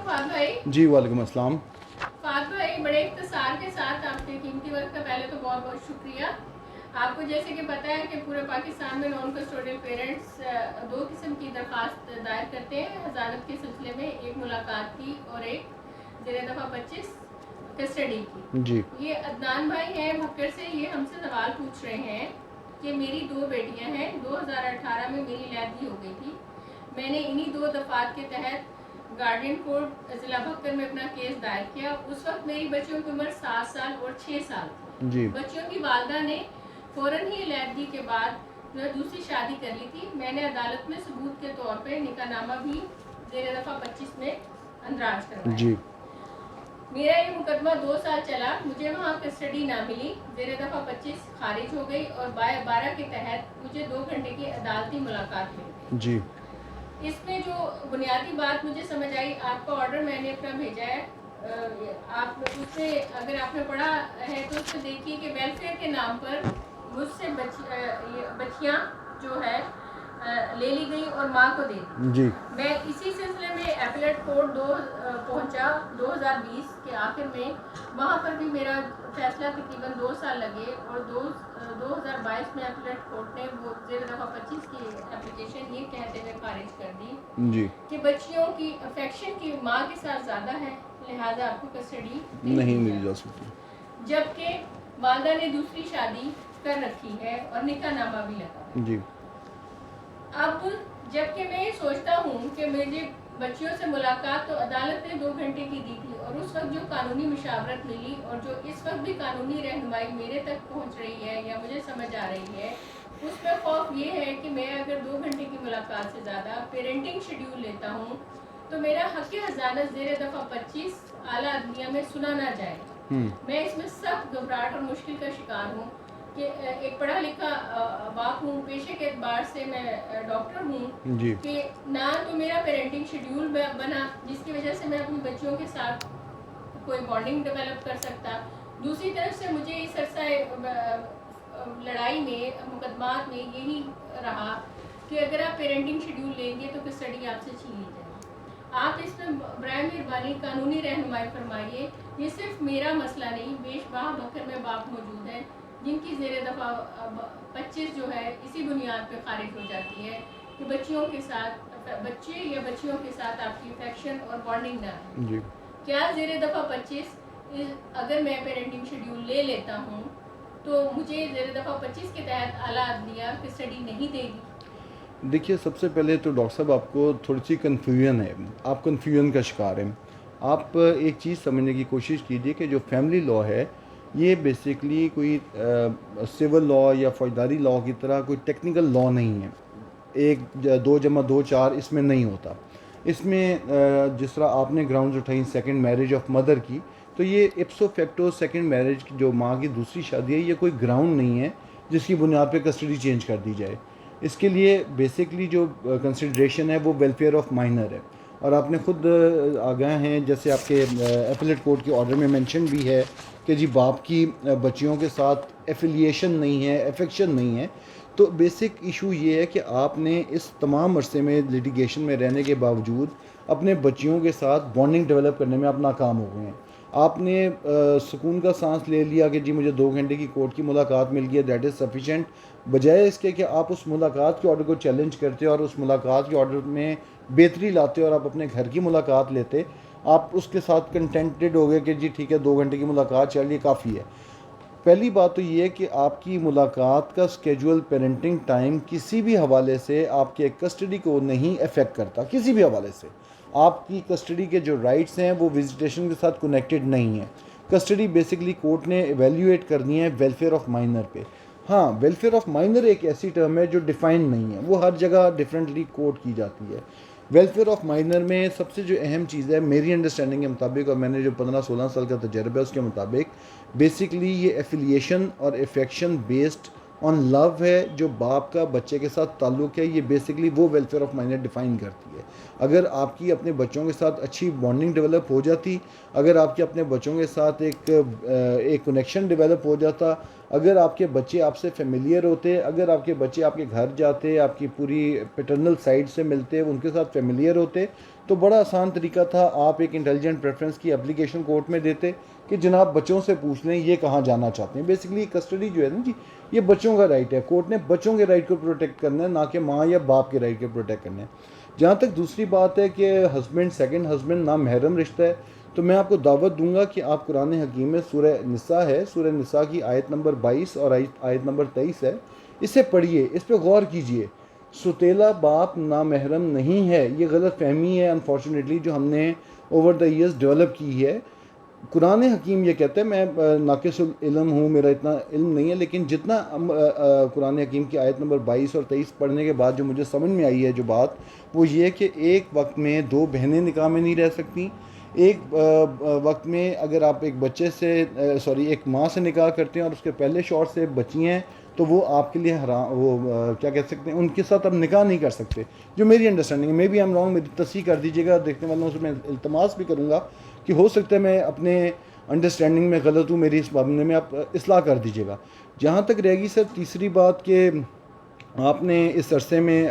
Fahd भाई। जी वालेकुम अस्सलाम। फाद भाई, बड़े इख्तिसार के साथ आपके कीमती वक्त का पहले तो बहुत बहुत शुक्रिया। आपको जैसे कि पता है कि पूरे पाकिस्तान में नॉन कस्टोडियल पेरेंट्स दो किस्म की दरख्वास्त दायर करते हैं हजारत के सिलसिले में, एक मुलाकात की और एक ज़ेर दफ़ा 25 कस्टडी की। जी ये अदनान भाई हैं भक्कर से, ये हमसे सवाल पूछ रहे हैं कि मेरी दो बेटियां हैं, 2018 में मेरी लैदी हो गई थी। मैंने इन्हीं दो दफात के तहत गार्डियन कोर्ट ज़िला भक्कर में अपना केस दायर किया। उस वक्त मेरी बच्चियों की उम्र 7 साल और 6 साल थी। जी बच्चियों की वालदा ने फ़ौरन ही लैदी के बाद जो है दूसरी शादी कर ली थी। मैंने अदालत में सबूत के तौर पे निकाहनामा भी ज़ेर दफ़ा 25 में अंदराज करवाया। जी मेरा ये मुकदमा 2 साल चला, मुझे वहाँ कस्टडी ना मिली। ज़ेर दफ़ा 25 खारिज हो गई और 12 के तहत मुझे 2 घंटे की अदालती मुलाकात मिल गई। जी इसमें जो बुनियादी बात मुझे समझ आई, आपका ऑर्डर मैंने अपना भेजा है, आप उसमें अगर आपने पढ़ा है तो उसमें देखिए कि वेलफेयर के नाम पर मुझसे बच्चियाँ जो है ले ली गई और माँ को दे दी। जी मैं इसी सिलसिले में एपलेट कोर्ट पहुंचा 2020 के आखिर में। वहाँ पर भी मेरा फैसला तकरीबन 2 साल लगे और 2022 में एपलेट कोर्ट ने वो ज़ेर दफ़ा 25 की एप्लीकेशन ये कहते हुए खारिज कर दी जी कि बच्चियों की अफेक्शन की माँ के साथ ज़्यादा है, लिहाजा आपको कस्टडी नहीं दी मिल जा जा सकती। जबकि वालदा ने दूसरी शादी कर रखी है और निकाहनामा भी लगा। जी अब जबकि मैं ये सोचता हूँ कि मेरी बच्चियों से मुलाकात तो अदालत ने 2 घंटे की दी थी और उस वक्त जो कानूनी मशावरत मिली और जो इस वक्त भी कानूनी रहनुमाई मेरे तक पहुँच रही है या मुझे समझ आ रही है, उसमें खौफ ये है कि मैं अगर 2 घंटे की मुलाकात से ज़्यादा पेरेंटिंग शेड्यूल लेता हूँ तो मेरा हक़ हज़ानत ज़ेर दफ़ा 25 आला अदलिया में सुना ना जाएगा। मैं इसमें सख्त घबराहट और मुश्किल का शिकार हूँ कि एक पढ़ा लिखा बाप हूँ, पेशे के एतबार से मैं डॉक्टर हूँ, जी कि ना तो मेरा पेरेंटिंग शेड्यूल बना जिसकी वजह से मैं अपनी बच्चियों के साथ कोई बॉन्डिंग डेवलप कर सकता। दूसरी तरफ से मुझे इस अरसा लड़ाई में मुकदमात में यही रहा कि अगर आप पेरेंटिंग शेड्यूल लेंगे तो कस्टडी आपसे छीन ली जाएगी। आप इसमें बराए मेहरबानी कानूनी रहनुमाई फरमाइए। ये सिर्फ मेरा मसला नहीं, बेशबाह बकर में बाप मौजूद है जिनकी ज़ेर दफ़ा 25 जो है इसी बुनियाद पे खारिज हो जाती है कि बच्चियों के साथ बच्चे या बच्चियों के साथ आपकी अफेक्शन और बॉन्डिंग ना है। जी क्या ज़ेर दफ़ा 25 अगर मैं पेरेंटिंग शेड्यूल ले लेता हूँ तो मुझे ज़ेर दफ़ा 25 के तहत आला अदलिया कस्टडी नहीं देगी? देखिए, सबसे पहले तो डॉक्टर साहब आपको थोड़ी सी कन्फ्यूजन है, आप कन्फ्यूजन का शिकार हैं। आप एक चीज़ समझने की कोशिश कीजिए कि जो फैमिली लॉ है ये बेसिकली कोई सिविल लॉ या फौजदारी लॉ की तरह कोई टेक्निकल लॉ नहीं है। 2 + 2 = 4 इसमें नहीं होता। इसमें जिस तरह आपने ग्राउंड्स उठाई सेकंड मैरिज ऑफ मदर की, तो ये इप्सो फैक्टो सेकंड मैरिज की जो माँ की दूसरी शादी है, ये कोई ग्राउंड नहीं है जिसकी बुनियाद पे कस्टडी चेंज कर दी जाए। इसके लिए बेसिकली जो कंसिडरेशन है वो वेलफेयर ऑफ माइनर है। और आपने खुद आगाह हैं, जैसे आपके एपलेट कोर्ट के ऑर्डर में मेंशन भी है कि जी बाप की बच्चियों के साथ एफिलिएशन नहीं है, अफेक्शन नहीं है। तो बेसिक इशू ये है कि आपने इस तमाम अरसे में लिटिगेशन में रहने के बावजूद अपने बच्चियों के साथ बॉन्डिंग डेवलप करने में आप नाकाम हो गए हैं। आपने सुकून का सांस ले लिया कि जी मुझे 2 घंटे की कोर्ट की मुलाकात मिल गई है, दैट इज़ सफिशेंट, बजाय इसके कि आप उस मुलाकात के ऑर्डर को चैलेंज करते और उस मुलाकात के ऑर्डर में बेहतरी लाते और आप अपने घर की मुलाकात लेते। आप उसके साथ कंटेंटेड हो गए कि जी ठीक है 2 घंटे की मुलाकात चलिए काफ़ी है। पहली बात तो ये है कि आपकी मुलाकात का स्केजुअल पेरेंटिंग टाइम किसी भी हवाले से आपके कस्टडी को नहीं अफेक्ट करता, किसी भी हवाले से। आपकी कस्टडी के जो राइट्स हैं वो विजिटेशन के साथ कनेक्टेड नहीं है। कस्टडी बेसिकली कोर्ट ने एवेल्यूएट करनी है वेलफेयर ऑफ माइनर पे। हाँ, वेलफेयर ऑफ माइनर एक ऐसी टर्म है जो डिफ़ाइन नहीं है, वो हर जगह डिफरेंटली कोट की जाती है। वेलफेयर ऑफ माइनर में सबसे जो अहम चीज़ है मेरी अंडरस्टैंडिंग के मुताबिक, और मैंने जो 15-16 साल का तजर्बा है उसके मुताबिक, बेसिकली ये एफिलिएशन और अफेक्शन बेस्ड ऑन लव है जो बाप का बच्चे के साथ ताल्लुक़ है। ये बेसिकली वो वेलफेयर ऑफ माइनर डिफ़ाइन करती है। अगर आपकी अपने बच्चों के साथ अच्छी बॉन्डिंग डेवलप हो जाती, अगर आपके अपने बच्चों के साथ एक कनेक्शन डेवलप हो जाता, अगर आपके बच्चे आपसे फेमिलियर होते, अगर आपके बच्चे आपके घर जाते, आपकी पूरी पैटर्नल साइड से मिलते, उनके साथ फेमिलियर होते, तो बड़ा आसान तरीका था, आप एक इंटेलिजेंट प्रेफरेंस की एप्लीकेशन कोर्ट में देते कि जनाब बच्चों से पूछ लें ये कहाँ जाना चाहते हैं। बेसिकली कस्टडी जो है ना जी, ये बच्चों का राइट है, कोर्ट ने बच्चों के राइट को प्रोटेक्ट करना है, ना कि माँ या बाप के राइट को प्रोटेक्ट करना है। जहाँ तक दूसरी बात है कि हस्बैंड सेकंड हस्बैंड ना महरम रिश्ता है, तो मैं आपको दावत दूंगा कि आप कुरान हकीम में सूरह निसा है, सूरह निसा की आयत नंबर 22 और आयत नंबर 23 है, इसे पढ़िए, इस पर गौर कीजिए। सुतेला बाप ना महरम नहीं है, ये गलत फहमी है अनफॉर्चुनेटली जो हमने ओवर द ईयर्स डेवलप की है। कुरान हकीम ये कहता है, मैं नाकिसुल इल्म हूँ, मेरा इतना इल्म नहीं है, लेकिन जितना कुरान हकीम की आयत नंबर 22 और 23 पढ़ने के बाद जो मुझे समझ में आई है जो बात, वो ये कि एक वक्त में दो बहनें निकाह में नहीं रह सकती। एक वक्त में अगर आप एक बच्चे से एक माँ से निकाह करते हैं और उसके पहले शौहर से बची हैं, तो वो आपके लिए हराम, वो क्या कह सकते हैं, उनके साथ आप निकाह नहीं कर सकते, जो मेरी अंडरस्टैंडिंग है। May be I am wrong, मेरी तस्सीह कर दीजिएगा, देखने वालों से मैं इल्तमास भी करूँगा कि हो सकता है मैं अपने अंडरस्टैंडिंग में गलत हूँ, मेरी इस मामले में आप इस्लाह कर दीजिएगा। जहाँ तक रहेगी सर तीसरी बात कि आपने इस अरसे में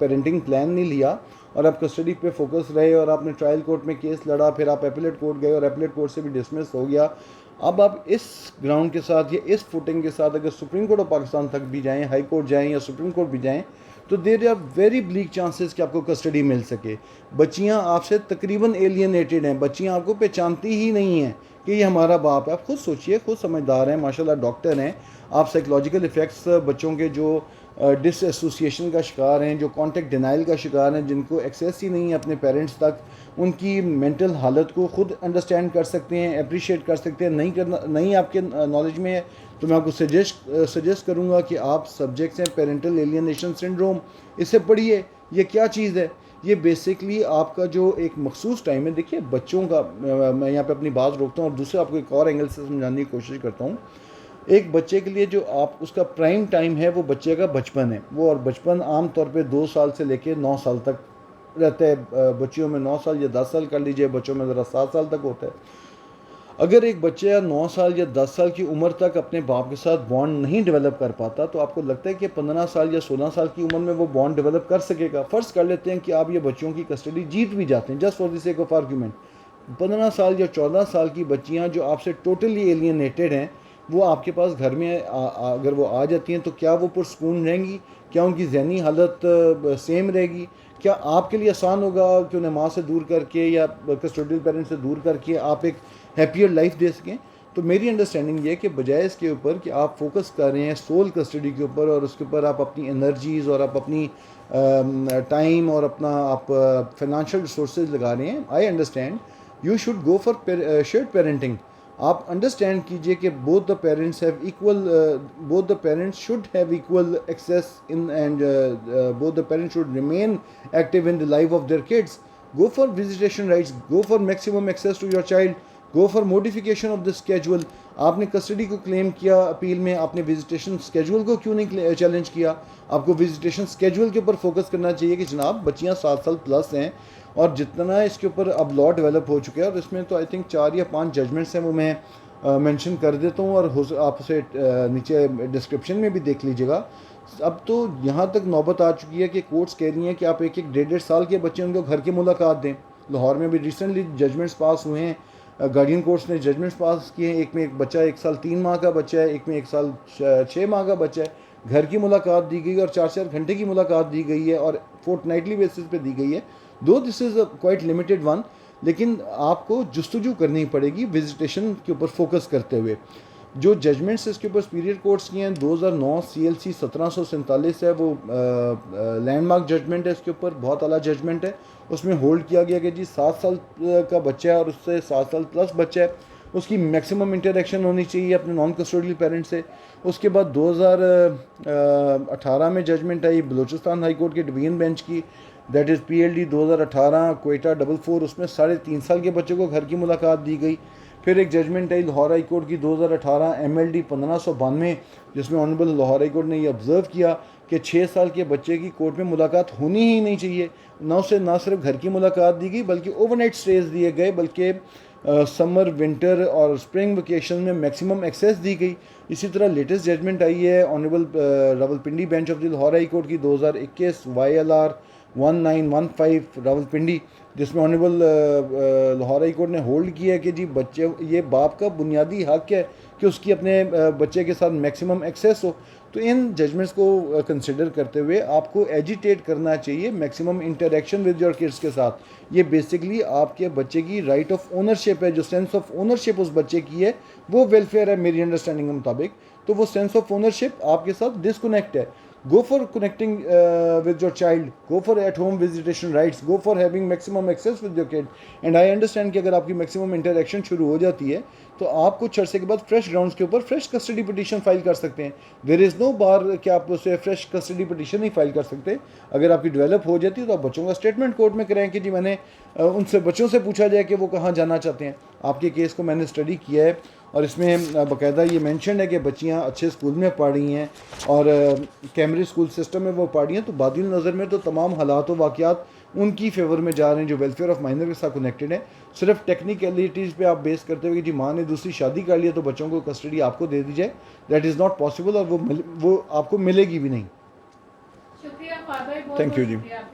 पेरेंटिंग प्लान नहीं लिया और आप कस्टडी पे फोकस रहे और आपने ट्रायल कोर्ट में केस लड़ा, फिर आप एपीलेट कोर्ट गए और एपीलेट कोर्ट से भी डिसमिस हो गया। अब आप इस ग्राउंड के साथ या इस फुटिंग के साथ अगर सुप्रीम कोर्ट ऑफ पाकिस्तान तक भी जाएं, हाई कोर्ट जाएं या सुप्रीम कोर्ट भी जाएं, तो there are very bleak chances कि आपको कस्टडी मिल सके। बच्चियां आपसे तकरीबन एलियनेटेड हैं, बच्चियां आपको पहचानती ही नहीं हैं कि ये हमारा बाप है। आप खुद सोचिए, खुद समझदार हैं, माशाल्लाह डॉक्टर हैं, आप साइकोलॉजिकल इफ़ेक्ट्स बच्चों के जो डिसएसोसिएशन का शिकार हैं, जो कॉन्टेक्ट डिनाइल का शिकार हैं, जिनको एक्सेस ही नहीं है अपने पेरेंट्स तक, उनकी मेंटल हालत को खुद अंडरस्टैंड कर सकते हैं, अप्रिशिएट कर सकते हैं। नहीं आपके नॉलेज में है तो मैं आपको सजेस्ट करूंगा कि आप सब्जेक्ट्स हैं पेरेंटल एलियनेशन सिंड्रोम, इसे पढ़िए। ये क्या चीज़ है? ये बेसिकली आपका जो एक मखसूस टाइम है, देखिए बच्चों का, मैं यहाँ पे अपनी बात रोकता हूँ और दूसरे आपको एक और एंगल से समझाने की कोशिश करता हूँ। एक बच्चे के लिए जो आप उसका प्राइम टाइम है वो बच्चे का बचपन है, वो, और बचपन आम तौर पे 2 साल से लेके 9 साल तक रहता है। बच्चियों में 9 साल या 10 साल कर लीजिए, बच्चों में ज़रा 7 साल तक होता है। अगर एक बच्चा 9 साल या 10 साल की उम्र तक अपने बाप के साथ बॉन्ड नहीं डेवलप कर पाता, तो आपको लगता है कि 15 साल या 16 साल की उम्र में वो बॉन्ड डेवलप कर सकेगा? फ़र्ज़ कर लेते हैं कि आप ये बच्चों की कस्टडी जीत भी जाते हैं, just for the sake of argument. 15 साल या 14 साल की बच्चियाँ जो आपसे टोटली एलियनेटेड हैं, वो आपके पास घर में अगर वो आ जाती हैं, तो क्या वो पुरसकून रहेंगी? क्या उनकी ज़हनी हालत सेम रहेगी? क्या आपके लिए आसान होगा कि उन्हें माँ से दूर करके या कस्टोडियल पेरेंट्स से दूर करके आप एक हैप्पियर लाइफ दे सकें? तो मेरी अंडरस्टैंडिंग ये है कि बजाय इसके ऊपर कि आप फोकस कर रहे हैं सोल कस्टडी के ऊपर और उसके ऊपर आप अपनी एनर्जीज़ और आप अपनी टाइम और अपना आप फाइनेंशियल रिसोर्सेज लगा रहे हैं, I understand, you should go for shared parenting. आप अंडरस्टैंड कीजिए कि both the parents should have equal access in, and both the parents should remain active in the life of their kids. Go for visitation rights, go for maximum access to your child, go for modification of the schedule. आपने custody को claim किया appeal में, आपने visitation schedule को क्यों नहीं challenge किया? आपको विजिटेशन स्केड्यूल के ऊपर फोकस करना चाहिए कि जनाब बच्चियाँ 7 साल प्लस हैं और जितना इसके ऊपर अब लॉ डेवलप हो चुका है, और इसमें तो आई थिंक 4 या 5 जजमेंट्स हैं, वो मैं मेंशन कर देता हूँ और आप उसे नीचे डिस्क्रिप्शन में भी देख लीजिएगा। अब तो यहाँ तक नौबत आ चुकी है कि कोर्ट्स कह रही हैं कि आप 1-1, 1.5 साल के बच्चे उनको घर की मुलाकात दें। लाहौर में भी रिसेंटली जजमेंट्स पास हुए हैं, गार्डियन कोर्ट्स ने जजमेंट्स पास किए हैं। एक में एक बच्चा 1 साल 3 माह का बच्चा है, एक में 1 साल 6 माह का बच्चा है, घर की मुलाकात दी गई और 4-4 घंटे की मुलाकात दी गई है और फोर्टनाइटली बेसिस पे दी गई है। दो this is a quite limited one, लेकिन आपको जुस्तजू करनी पड़ेगी विजिटेशन के ऊपर फोकस करते हुए। जो जजमेंट्स इसके ऊपर सुपीरियर कोर्ट्स की हैं, 2009 CLC 1747 है, वो लैंडमार्क जजमेंट है, इसके ऊपर बहुत आला जजमेंट है। उसमें होल्ड किया गया कि जी 7 साल का बच्चा है और उससे 7 साल प्लस बच्चा है, उसकी मैक्सिमम इंटरेक्शन होनी चाहिए अपने नॉन कस्टोडियल पेरेंट्स से। उसके बाद 2018 में जजमेंट आई बलूचिस्तान हाई कोर्ट के डिवीजन बेंच की, दैट इज़ PLD 2018 क्वेटा 44, उसमें 3.5 साल के बच्चे को घर की मुलाकात दी गई। फिर एक जजमेंट आई लाहौर हाई कोर्ट की 2018 MLD 1592, जिसमें ऑनरेबल लाहौर हाई कोर्ट ने ये ऑब्ज़र्व किया कि 6 साल के बच्चे की कोर्ट में मुलाकात होनी ही नहीं चाहिए। ना उसे ना सिर्फ घर की मुलाकात दी गई बल्कि ओवरनाइट स्टेज दिए गए, बल्कि समर, विंटर और स्प्रिंग वेकेशन में मैक्सिमम एक्सेस दी गई। इसी तरह लेटेस्ट जजमेंट आई है honourable Rawalpindi bench of the Lahore high court की 2021 YLR 1915 रावलपिंडी, जिसमें ऑनरेबल लाहौर हाई कोर्ट ने होल्ड किया है कि जी बच्चे, ये बाप का बुनियादी हक है कि उसकी अपने बच्चे के साथ मैक्सिमम एक्सेस हो। तो इन जजमेंट्स को कंसिडर करते हुए आपको एजिटेट करना चाहिए maximum interaction with your kids के साथ। ये बेसिकली आपके बच्चे की राइट ऑफ ओनरशिप है, जो सेंस ऑफ ओनरशिप उस बच्चे की है वो वेलफेयर है मेरी अंडरस्टैंडिंग के मुताबिक। तो वो सेंस ऑफ ओनरशिप आपके साथ डिसकनेक्ट है। Go for connecting with your child, go for at home visitation rights, go for having maximum access with your kid. And I understand कि अगर आपकी maximum interaction शुरू हो जाती है तो आप कुछ अर्से के बाद फ्रेश ग्राउंड्स के ऊपर फ्रेश कस्टडी पिटीशन फाइल कर सकते हैं। देयर इज़ नो बार कि आप उसे फ्रेश कस्टडी पिटीशन नहीं फाइल कर सकते। अगर आपकी डेवलप हो जाती है तो आप बच्चों का स्टेटमेंट कोर्ट में कराएं कि जी मैंने उनसे बच्चों से पूछा जाए कि वो कहाँ जाना चाहते हैं। आपके केस को मैंने स्टडी किया है और इसमें बाकायदा ये मेंशन है कि बच्चियाँ अच्छे स्कूल में पढ़ रही हैं और कैमब्रिज स्कूल सिस्टम में वो पढ़ रही हैं। तो बादिल नज़र में तो तमाम हालात व वाक़यात उनकी फेवर में जा रहे हैं जो वेलफेयर ऑफ माइनर के साथ कनेक्टेड है। सिर्फ टेक्निकलिटीज़ पे आप बेस करते हुए कि जी माँ ने दूसरी शादी कर लिया तो बच्चों को कस्टडी आपको दे दी जाए, दैट इज़ नॉट पॉसिबल और वो आपको मिलेगी भी नहीं। शुक्रिया ख्वाब भाई, बहुत Thank you जी। शुक्रिया।